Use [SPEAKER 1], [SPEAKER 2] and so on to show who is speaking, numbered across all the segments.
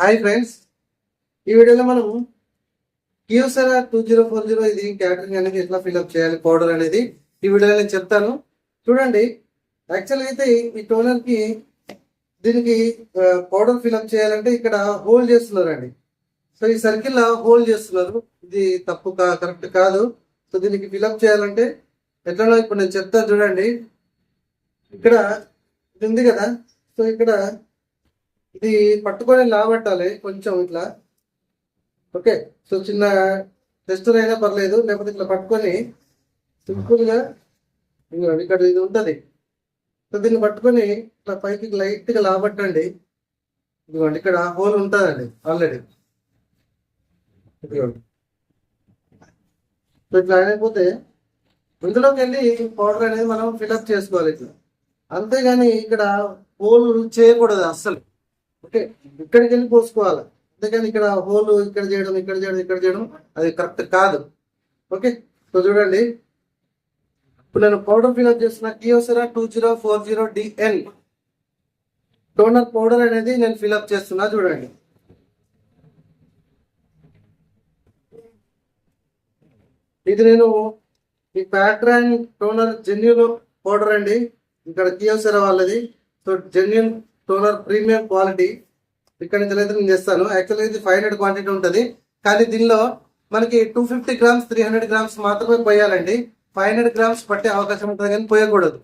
[SPEAKER 1] Hi friends, ఈ వీడియోలో మనం కియోసరా 2040 ఇది క్యాటరింగ్ అనేది ఎట్లా ఫిల్అప్ చేయాలి పౌడర్ అనేది ఈ వీడియోలో నేను చెప్తాను. చూడండి, యాక్చువల్గా అయితే ఈ టోనర్ కి దీనికి పౌడర్ ఫిల్అప్ చేయాలంటే ఇక్కడ హోల్డ్ చేస్తున్నారండి. సో ఈ సర్కిల్ హోల్డ్ చేస్తున్నారు, ఇది తప్పు కరెక్ట్ కాదు. సో దీనికి ఫిల్అప్ చేయాలంటే ఎట్లా ఇప్పుడు నేను చెప్తాను. చూడండి, ఇక్కడ ఇది ఉంది కదా, సో ఇక్కడ ఇది పట్టుకొని లాబట్టాలి కొంచెం ఇట్లా. ఓకే, సో చిన్న టెస్టర్ అయినా పర్లేదు, లేకపోతే ఇట్లా పట్టుకొని సింపుల్గా ఇక్కడ ఇది ఉంటుంది. సో దీన్ని పట్టుకొని ఇట్లా పైకి లైట్గా లాబట్టండి. ఇదిగోండి, ఇక్కడ హోల్ ఉంటుందండి ఆల్రెడీ. ఇదిగోండి, సో ఇట్లా అయిపోతే ఇందులోకి వెళ్ళి పౌడర్ అనేది మనం ఫిల్అప్ చేసుకోవాలి ఇట్లా. అంతేగాని ఇక్కడ హోల్ చేయకూడదు అస్సలు. ఓకే, ఇక్కడికి వెళ్ళి పోసుకోవాలి. అంతేకాని ఇక్కడ హోల్ ఇక్కడ చేయడం ఇక్కడ చేయడం అది కరెక్ట్ కాదు. ఓకే, సో చూడండి, ఇప్పుడు నేను పౌడర్ ఫిల్అప్ చేస్తున్న కియోసరా 2040DN టోనర్ పౌడర్ అనేది నేను ఫిల్అప్ చేస్తున్నా. చూడండి, ఇది నేను ఈ ప్యాట్రాన్ టోనర్ జెన్యూన్ పౌడర్ అండి, ఇక్కడ కియోసరా వాళ్ళది. So genuine toner premium quality ఇక్కడ నుంచి అయితే నేను చేస్తాను. యాక్చువల్గా ఇది 500 క్వాంటిటీ ఉంటుంది, కానీ దీనిలో మనకి 250 గ్రామ్స్ 300 గ్రామ్స్ మాత్రమే పోయాలండి. 500 గ్రామ్స్ పట్టే అవకాశం ఉంటుంది కానీ పోయకూడదు.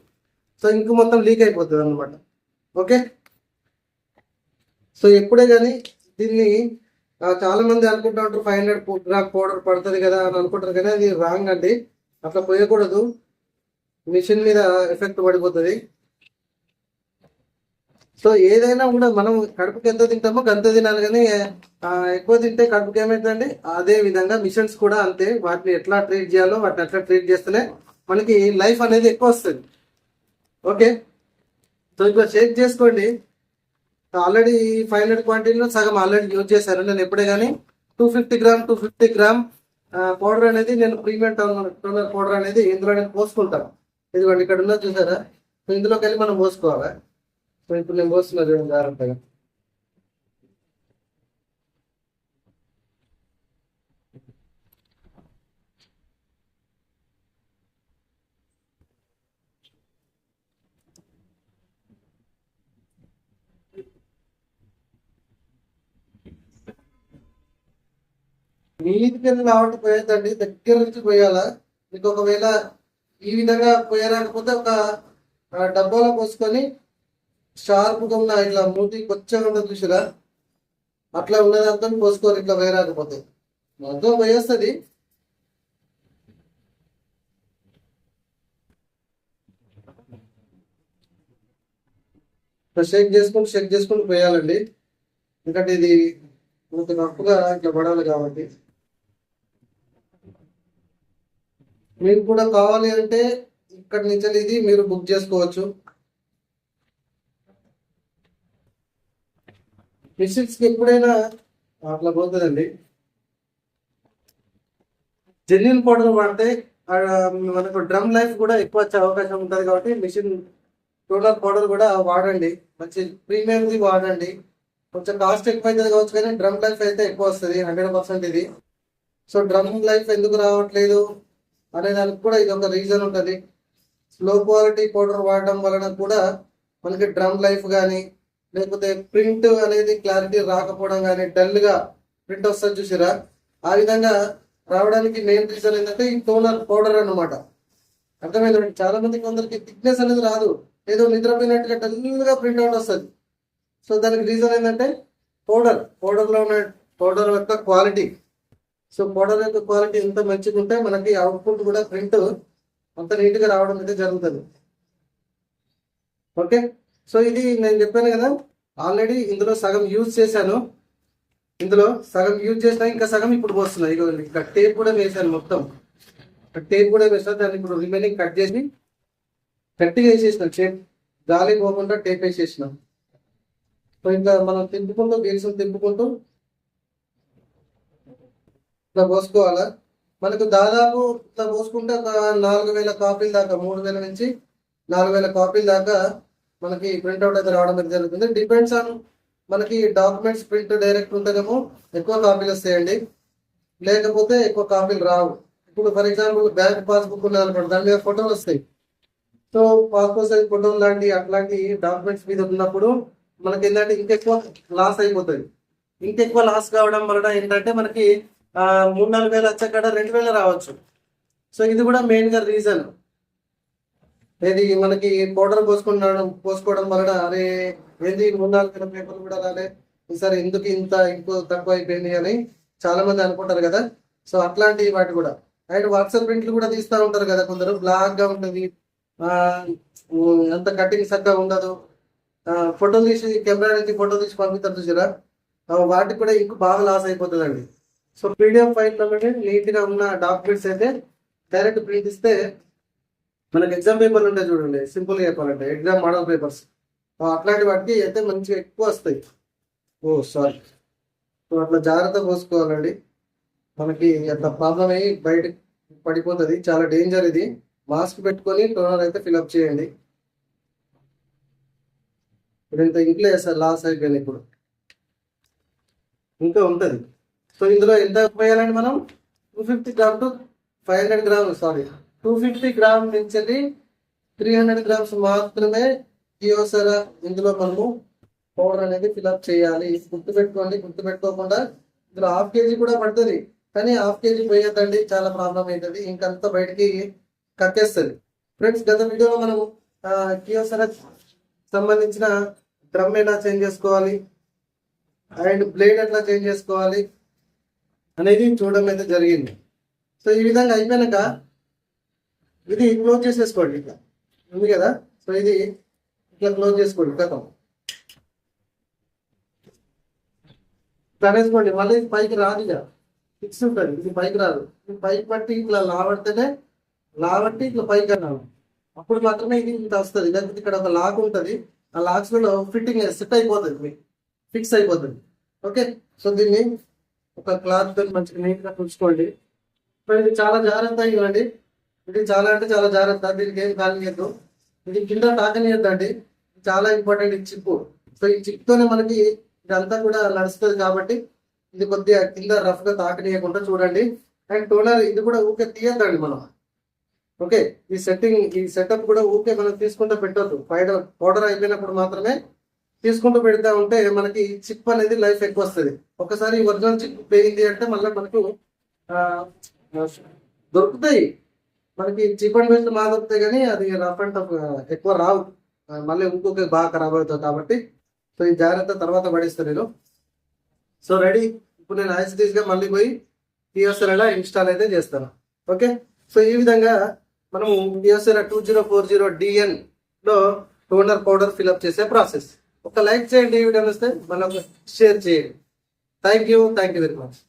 [SPEAKER 1] సో ఇంక మొత్తం లీక్ అయిపోతుంది అనమాట. ఓకే, సో ఎప్పుడే కానీ దీన్ని చాలా మంది అనుకుంటా ఉంటారు 500 గ్రామ్ పౌడర్ పడుతుంది కదా అని అనుకుంటారు, కానీ అది రాంగ్ అండి. అట్లా పోయకూడదు, మిషన్ మీద ఎఫెక్ట్ పడిపోతుంది. సో ఏదైనా కూడా మనం కడుపుకి ఎంత తింటామో అంత తినాలి, కానీ ఎక్కువ తింటే కడుపుకి ఏమైతుందండి. అదే విధంగా మిషన్స్ కూడా అంతే, వాటిని ఎట్లా ట్రీట్ చేయాలో వాటిని అట్లా ట్రీట్ చేస్తేనే మనకి లైఫ్ అనేది ఎక్కువ వస్తుంది. ఓకే, సో ఇట్లా షేక్ చేసుకోండి. ఆల్రెడీ 500 క్వాంటిటీలో సగం ఆల్రెడీ యూజ్ చేశాను నేను. ఎప్పుడే కానీ 250 గ్రామ్ పౌడర్ అనేది నేను ప్రీమియం టోనర్ పౌడర్ అనేది ఇందులో నేను పోసుకుంటాను. ఇదిగోండి, ఇక్కడ ఉన్నది చూసారా. సో ఇందులోకి వెళ్ళి మనం పోసుకోవాలి. సో ఇప్పుడు నేను పోస్తున్నా చూడండి జాగ్రత్తగా. నీటి కింద రావడం పోయేదండి, దగ్గర నుంచి పోయాలా. మీకు ఒకవేళ ఈ విధంగా పోయరాకపోతే ఒక డబ్బాలో పోసుకొని షార్ప్గా ఉన్న ఇట్లా మూతి కొచ్చగా ఉండదు చూసిరా, అట్లా ఉన్నదంతా పోసుకోవాలి. ఇట్లా వేయరాకపోతే మొత్తం పోయేస్తుంది. షేక్ చేసుకుంటూ పోయాలండి, ఎందుకంటే ఇది కొంత నప్పుగా ఇట్లా పడాలి కాబట్టి. మీకు కూడా కావాలి అంటే ఇక్కడ నుంచి ఇది మీరు బుక్ చేసుకోవచ్చు. మిషన్స్కి ఎప్పుడైనా అట్లా పోతుందండి. జెన్యున్ పౌడర్ వాడితే మనకు డ్రమ్ లైఫ్ కూడా ఎక్కువ వచ్చే అవకాశం ఉంటుంది కాబట్టి మిషన్ టోనర్ పౌడర్ కూడా వాడండి. మంచి ప్రీమియంది వాడండి. కొంచెం కాస్ట్ ఎక్కువ అవుతుంది కావచ్చు, కానీ డ్రమ్ లైఫ్ అయితే ఎక్కువ వస్తుంది 100% ఇది. సో డ్రమ్ లైఫ్ ఎందుకు రావట్లేదు అనే దానికి కూడా ఇది ఒక రీజన్ ఉంటుంది. లో క్వాలిటీ పౌడర్ వాడడం వలన కూడా మనకి డ్రమ్ లైఫ్ కానీ, లేకపోతే ప్రింట్ అనేది క్లారిటీ రాకపోవడం కానీ, డల్గా ప్రింట్ వస్తుంది చూసారా, ఆ విధంగా రావడానికి మెయిన్ రీజన్ ఏంటంటే ఈ టోనర్ పౌడర్ అన్నమాట. అర్థమైందండి. చాలా మంది కొందరికి థిక్నెస్ అనేది రాదు, ఏదో నిద్రపోయినట్టుగా డల్గా ప్రింట్ అవుట్ వస్తుంది. సో దానికి రీజన్ ఏంటంటే పౌడర్లో ఉన్న పౌడర్ యొక్క క్వాలిటీ. సో పౌడర్ యొక్క క్వాలిటీ ఎంత మంచిగా ఉంటే మనకి అవుట్పుట్ కూడా ప్రింట్ అంత నీట్గా రావడం అయితే జరుగుతుంది. ఓకే, సో ఇది నేను చెప్పాను కదా, ఆల్రెడీ ఇందులో సగం యూజ్ చేశాను. ఇందులో సగం యూజ్ చేసినా ఇంకా సగం ఇప్పుడు పోస్తున్నా. ఇక ఇంకా టేప్ కూడా వేసాను, మొత్తం టేప్ కూడా వేసాను. దాన్ని ఇప్పుడు రిమైనింగ్ కట్ చేసి గట్టిగా వేసేసిన, టేప్ గాలి పోకుండా టేప్ వేసేసినాం. సో ఇంకా మనం తిప్పుకుంటూ గెలిసి తిప్పుకుంటూ ఇట్లా పోసుకోవాలా. మనకు దాదాపు ఇట్లా పోసుకుంటే ఒక 4000 కాపీల దాకా, 3000 నుంచి 4000 కాపీల దాకా మనకి ప్రింట్అవుట్ అయితే రావడం జరుగుతుంది. డిపెండ్స్ ఆన్ మనకి డాక్యుమెంట్స్ ప్రింట్ డైరెక్ట్ ఉంటేనేమో ఎక్కువ కాపీలు వస్తాయండి, లేకపోతే ఎక్కువ కాపీలు రావు. ఇప్పుడు ఫర్ ఎగ్జాంపుల్ బ్యాంక్ పాస్బుక్ ఉన్నది అనుకోండి, దాని మీద ఫోటోలు వస్తాయి. సో పాస్పోర్ట్ సైజ్ ఫోటోలు లాంటి అట్లాంటి డాక్యుమెంట్స్ మీద ఉన్నప్పుడు మనకి ఏంటంటే ఇంకెక్కువ లాస్ అయిపోతుంది. ఇంకెక్కువ లాస్ కావడం వలన ఏంటంటే మనకి 3-4 వేలు వచ్చాక 2,000 రావచ్చు. సో ఇది కూడా మెయిన్ గా రీజన్. ఏది మనకి పౌడర్ పోసుకోవడం వలన అరే ఏంది 3-4 వేల పేపర్లు కూడా రాలే, ఈసారి ఎందుకు ఇంత ఇంకో తక్కువ అయిపోయింది అని చాలా మంది అనుకుంటారు కదా. సో అట్లాంటి వాటి కూడా. అండ్ వాట్సాప్ ప్రింట్లు కూడా తీస్తూ ఉంటారు కదా కొందరు, బ్లాక్ గా ఉంటుంది, అంత కటింగ్ చక్కగా ఉండదు. ఫోటోలు తీసి కెమెరా నుంచి ఫోటో తీసి పంపిస్తారు చూసారా, వాటికి కూడా ఇంక బాగా లాస్ అయిపోతుందండి. సో పీడిఎఫ్ ఫైల్ నీట్ గా ఉన్న డాక్యుమెంట్స్ అయితే డైరెక్ట్ ప్రింట్ ఇస్తే మనకి ఎగ్జామ్ పేపర్లు ఉంటాయి చూడండి, సింపుల్ గా చెప్పాలంటే ఎగ్జామ్ మోడల్ పేపర్స్, అట్లాంటి వాటికి అయితే మంచిగా ఎక్కువ వస్తాయి. సారీ. సో అట్లా జాగ్రత్త పోసుకోవాలండి, మనకి అట్లా ప్రాబ్లం అయ్యి బయట పడిపోతుంది, చాలా డేంజర్ ఇది. మాస్క్ పెట్టుకొని టోనర్ అయితే ఫిల్అప్ చేయండి. ఇప్పుడు ఇంత ఇంట్లో వేస్తారు, లాస్ అయిపోయింది. ఇప్పుడు ఇంకా ఉంటుంది. సో ఇందులో ఎంత పోయాలండి మనం 250 gram to 500 gram, sorry 250 gram నుంచి 300 గ్రామ్స్ మాత్రమే కియోసర ఇందులో మనము పౌడర్ అనేది ఫిల్అప్ చేయాలి. గుర్తుపెట్టుకోండి, గుర్తుపెట్టుకోకుండా ఇందులో 1/2 kg కూడా పడుతుంది, కానీ 1/2 kg పోయొద్దండి, చాలా ప్రాబ్లం అవుతుంది, ఇంకంతా బయటికి కక్కేస్తుంది. ఫ్రెండ్స్, గత వీడియోలో మనం కియోసర సంబంధించిన డ్రమ్ ఎలా చేంజ్ చేసుకోవాలి అండ్ బ్లేడ్ ఎట్లా చేంజ్ చేసుకోవాలి అనేది చూడడం అయితే జరిగింది. సో ఈ విధంగా అయిపోయినాక ఇది క్లోజ్ చేసేసుకోండి, ఇట్లా ఉంది కదా. సో ఇది ఇట్లా క్లోజ్ చేసుకోండి, కథం కనేసుకోండి. మళ్ళీ ఇది పైకి రాదు, ఇక ఫిక్స్ ఉంటుంది, ఇది పైకి రాదు. ఇది పైకి పట్టి ఇట్లా లాబట్టి ఇట్లా పైకి అన్నాను, అప్పుడు మాత్రమే ఇది ఇంత వస్తుంది. లేకపోతే ఇక్కడ ఒక లాక్ ఉంటుంది, ఆ లాక్స్ లో ఫిట్టింగ్ సెట్ అయిపోతుంది, మీకు ఫిక్స్ అయిపోతుంది. ఓకే. సో దీన్ని ఒక క్లాత్ తో మంచిగా నీట్ గా తుడుచుకోండి. ఇది చాలా జాగ్రత్త ఇవ్వండి, ఇది చాలా అంటే చాలా జాగ్రత్త, దీనికి ఏం కానియద్దు, ఇది కింద తాకనియద్దండి, చాలా ఇంపార్టెంట్ ఈ చిప్పు. సో ఈ చిప్ తోనే మనకి ఇదంతా కూడా నడుస్తుంది కాబట్టి ఇది కొద్దిగా కింద రఫ్ గా తాకనీయకుండా చూడండి. అండ్ టోనర్ ఇది కూడా ఊకే తీయద్దండి మనం. ఓకే. ఈ సెటప్ కూడా ఊకే మనం తీసుకుంటూ పెట్టొద్దు, పౌడర్ అయిపోయినప్పుడు మాత్రమే తీసుకుంటూ పెడతా ఉంటే మనకి చిప్ అనేది లైఫ్ ఎక్కువ వస్తుంది. ఒకసారి ఒరిజినల్ చిప్ పోయింది అంటే మళ్ళీ మనకు దొరుకుతాయి, మనకి చిప్ అండ్ వేస్ట్ బాగా దొరుకుతాయి, కానీ అది రఫ్ అండ్ టఫ్ ఎక్కువ రావు, మళ్ళీ ఇంకొక బాగా ఖరాబ్ అవుతుంది కాబట్టి. సో ఈ జాగ్రత్త తర్వాత పడిస్తాను నేను. So ready. ఇప్పుడు నేను ఐసిటీస్ గా మళ్ళీ పోయి కియోసర్ ఎలా ఇన్స్టాల్ అయితే చేస్తాను. ఓకే. సో ఈ విధంగా మనము కియోసర్ 2040 DN లో టోనర్ పౌడర్ ఫిల్అప్ చేసే ప్రాసెస్. ఒక లైక్ చేయండి, ఈ వీడియో వస్తే మనకు షేర్ చేయండి. Thank you very much.